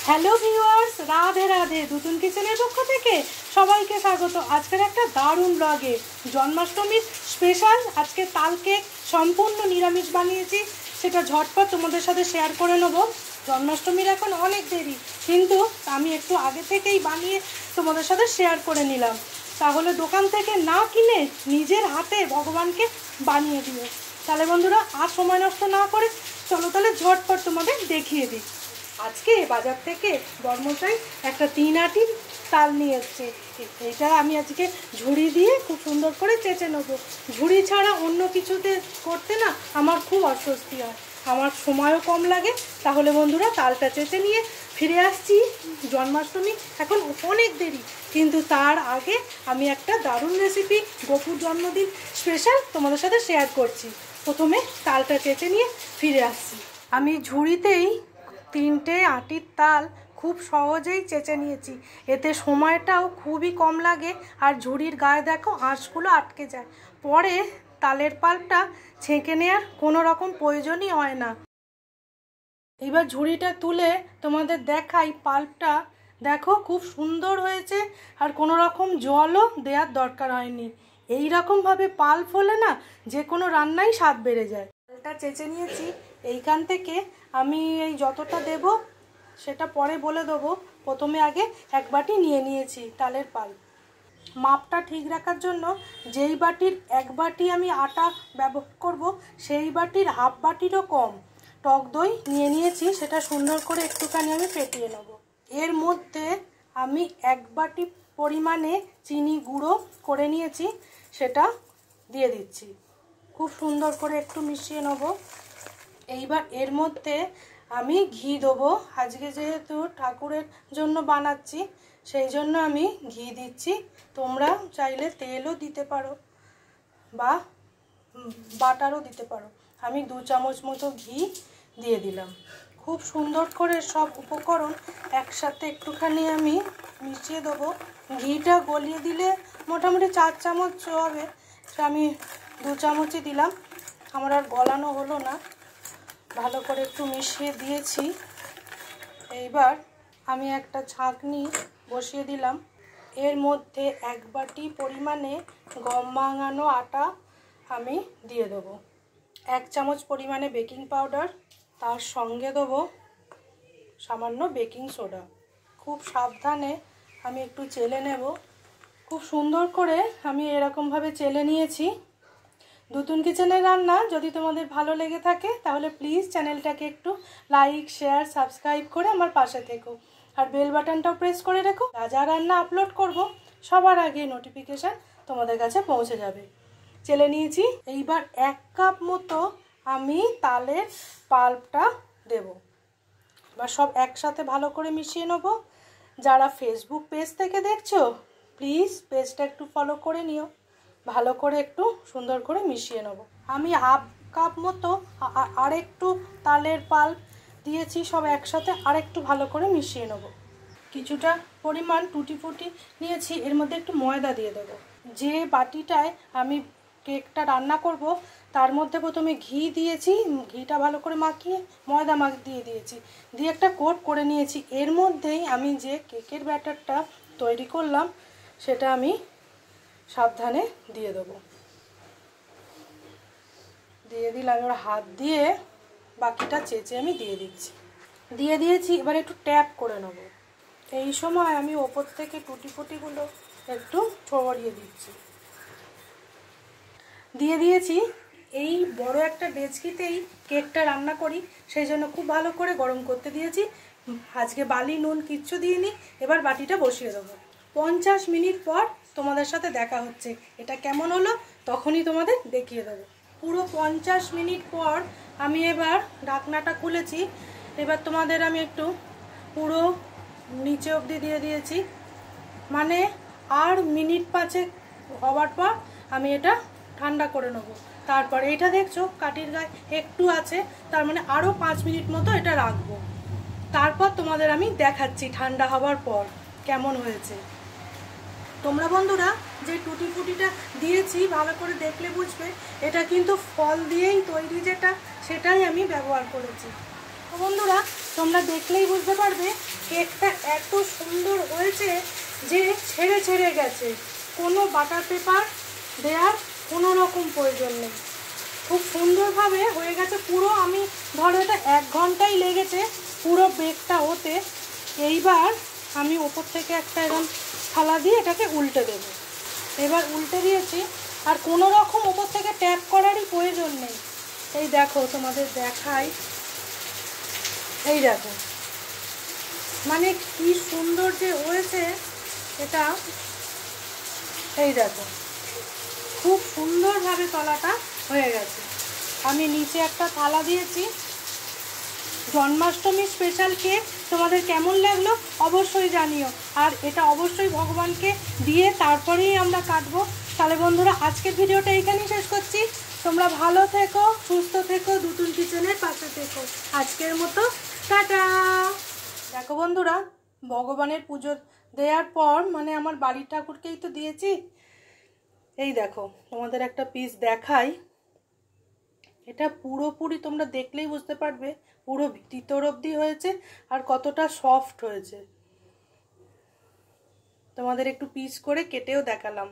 Hello viewers, Radhe Radhe. দুতুন কিচেনের পক্ষ থেকে সবাইকে স্বাগত আজকের একটা দারুণ ব্লগে। জন্মাষ্টমীর স্পেশাল আজকে তাল কেক সম্পূর্ণ নিরামিষ বানিয়েছি, সেটা ঝটপট তোমাদের সাথে শেয়ার করে নেব। জন্মাষ্টমীর এখন অনেক দেরি, কিন্তু আমি একটু আগে থেকেই বানিয়ে তোমাদের সাথে শেয়ার করে নিলাম, তাহলে দোকান থেকে না কিনে নিজের হাতে ভগবানকে বানিয়ে দিও। তাহলে বন্ধুরা আর সময় নষ্ট না করে চলো তাহলে ঝটপট তোমাদের দেখিয়ে দিই। আজকে বাজার থেকে বর্মশাই একটা 3 আটির তাল নিয়ে এসছে। এটা আমি আজকে ঝুড়ি দিয়ে খুব সুন্দর করে চেঁচে নেবো। ঝুড়ি ছাড়া অন্য কিছুতে করতে না আমার খুব অস্বস্তি হয়, আমার সময়ও কম লাগে। তাহলে বন্ধুরা তালটা চেঁচে নিয়ে ফিরে আসছি। জন্মাষ্টমী এখন অনেক দেরি, কিন্তু তার আগে আমি একটা দারুণ রেসিপি গোপুর জন্মদিন স্পেশাল তোমাদের সাথে শেয়ার করছি। প্রথমে তালটা চেঁচে নিয়ে ফিরে আসছি। আমি ঝুড়িতেই 3টে আটির তাল খুব সহজেই চেঁচে নিয়েছি, এতে সময়টাও খুবই কম লাগে। আর ঝুড়ির গায়ে দেখো আঁশগুলো আটকে যায়, পরে তালের পাল্পটা ছেঁকে নেওয়ার কোনো রকম প্রয়োজনই হয় না। এবার ঝুড়িটা তুলে তোমাদের দেখাই, পাল্পটা দেখো খুব সুন্দর হয়েছে, আর কোনো রকম জলও দেওয়ার দরকার হয়নি। এই রকমভাবে পাল্প হলে না যে কোনো রান্নাই স্বাদ বেড়ে যায়। তালটা চেঁচে নিয়েছি, এইখান থেকে আমি এই যতটা দেব সেটা পরে বলে দেবো। প্রথমে আগে 1 বাটি নিয়ে নিয়েছি তালের পাল্প। মাপটা ঠিক রাখার জন্য যেই বাটির 1 বাটি আমি আটা ব্যবহার করব, সেই বাটির হাফ বাটিরও কম টক দই নিয়ে নিয়েছি, সেটা সুন্দর করে একটুখানি আমি ফেটিয়ে নেব। এর মধ্যে আমি 1 বাটি পরিমাণে চিনি গুঁড়ো করে নিয়েছি, সেটা দিয়ে দিচ্ছি। খুব সুন্দর করে একটু মিশিয়ে নেব। এইবার এর মধ্যে আমি ঘি দেবো। আজকে যেহেতু ঠাকুরের জন্য বানাচ্ছি, সেই জন্য আমি ঘি দিচ্ছি। তোমরা চাইলে তেলও দিতে পারো বা বাটারও দিতে পারো। আমি 2 চামচ মতো ঘি দিয়ে দিলাম। খুব সুন্দর করে সব উপকরণ একসাথে একটুখানি আমি মিশিয়ে দেবো। ঘিটা গলিয়ে দিলে মোটামুটি 4 চামচ হবে, আমি 2 চামচই দিলাম। আমার আর গলানো হলো না, ভালো করে একটু মিশিয়ে দিয়েছি। এইবার আমি একটা ছাঁকনি বসিয়ে দিলাম। এর মধ্যে 1 বাটি পরিমাণে গম ভাঙানো আটা আমি দিয়ে দেবো। 1 চামচ পরিমাণে বেকিং পাউডার, তার সঙ্গে দেবো সামান্য বেকিং সোডা। খুব সাবধানে আমি একটু চেলে নেব। খুব সুন্দর করে আমি এরকমভাবে চেলে নিয়েছি। দুতুন কিচেনের রান্না যদি তোমাদের ভালো লেগে থাকে তাহলে প্লিজ চ্যানেলটাকে একটু লাইক, শেয়ার, সাবস্ক্রাইব করে আমার পাশে থেকো, আর বেল বাটনটাও প্রেস করে রেখো। যা যা রান্না আপলোড করব সবার আগে নোটিফিকেশান তোমাদের কাছে পৌঁছে যাবে। চেলে নিয়েছি। এইবার 1 কাপ মতো আমি তালের পাল্পটা দেব। এবার সব একসাথে ভালো করে মিশিয়ে নেব। যারা ফেসবুক পেজ থেকে দেখছো প্লিজ পেজটা একটু ফলো করে নিও। ভালো করে একটু সুন্দর করে মিশিয়ে নেব। আমি হাফ কাপ মতো আরেকটু তালের পাল্প দিয়েছি, সব একসাথে আরেকটু ভালো করে মিশিয়ে নেব। কিছুটা পরিমাণ টুটি ফুটি নিয়েছি, এর মধ্যে একটু ময়দা দিয়ে দেবো। যে বাটিটায় আমি কেকটা রান্না করব তার মধ্যে প্রথমে ঘি দিয়েছি, ঘিটা ভালো করে মাখিয়ে ময়দা দিয়ে দিয়েছি, দিয়ে একটা কোট করে নিয়েছি। এর মধ্যেই আমি যে কেকের ব্যাটারটা তৈরি করলাম সেটা আমি সাবধানে দিয়ে দেবো। দিয়ে দিলাম। এবার হাত দিয়ে বাকিটা চেঁচে আমি দিয়ে দিয়েছি। এবার একটু ট্যাপ করে নেব। এই সময় আমি ওপর থেকে টুটি ফুটিগুলো একটু ছড়িয়ে দিয়েছি। এই বড় একটা ডেচকিতেই কেকটা রান্না করি, সেই জন্য খুব ভালো করে গরম করতে দিয়েছি। আজকে বালি নুন কিচ্ছু দিইনি। এবার বাটিটা বসিয়ে দেবো। 50 মিনিট পর তোমাদের সাথে দেখা হচ্ছে। এটা কেমন হলো তখনই তোমাদের দেখিয়ে দেবো। পুরো 50 মিনিট পর আমি এবার ঢাকনাটা খুলেছি। এবার তোমাদের আমি একটু পুরো নিচে অবধি দিয়ে দিয়েছি, মানে আর মিনিট 5 হওয়ার পর আমি এটা ঠান্ডা করে নেব। তারপর এটা দেখছো কাঠির গায়ে একটু আছে, তার মানে আরও 5 মিনিট মতো এটা রাখবো। তারপর তোমাদের আমি দেখাচ্ছি ঠান্ডা হওয়ার পর কেমন হয়েছে। তোমরা বন্ধুরা যে টুটি ফুটিটা দিয়েছি ভালো করে দেখলে বুঝবে, এটা কিন্তু ফল দিয়েই তৈরি, যেটা সেটাই আমি ব্যবহার করেছি। তো বন্ধুরা তোমরা দেখলেই বুঝতে পারবে কেকটা এত সুন্দর হয়েছে যে ছেড়ে ছেড়ে গেছে, কোনো বাটার পেপার দেওয়ার কোনো রকম প্রয়োজন নেই। খুব সুন্দরভাবে হয়ে গেছে পুরো। আমি ধরো এটা 1 ঘন্টাই লেগেছে পুরো বেকটা হতে। এইবার আমি ওপর থেকে একটা এরকম থালা দিয়ে এটাকে উল্টে দেবো। এবার উল্টে দিয়েছি, আর কোনো রকম ওপর থেকে ট্যাপ করারই প্রয়োজন নেই। এই দেখো তোমাদের দেখাই, এই দেখো মানে কি সুন্দর যে হয়েছে এটা। এই দেখো খুব সুন্দরভাবে তলাটা হয়ে গেছে। আমি নিচে একটা থালা দিয়েছি। জন্মাষ্টমী স্পেশাল কেক তোমাদের কেমন লাগলো অবশ্যই জানিও, আর এটা অবশ্যই ভগবানকে দিয়ে তারপরেই আমরা কাটবো। তাহলে বন্ধুরা আজকের ভিডিওটা এইখানেই শেষ করছি। তোমরা ভালো থেকো, সুস্থ থেকো, দুতুন কিচেনের পাশে থেকো। আজকের মতো টাটা। দেখো বন্ধুরা, ভগবানের পুজো দেওয়ার পর মানে আমার বাড়ির ঠাকুরকেই তো দিয়েছি। এই দেখো তোমাদের একটা পিস দেখাই। এটা পুরোপুরি তোমরা দেখলেই বুঝতে পারবে পুরো ভিতর অবধি হয়েছে আর কতটা সফট হয়েছে। তোমাদের একটু পিস করে কেটেও দেখালাম।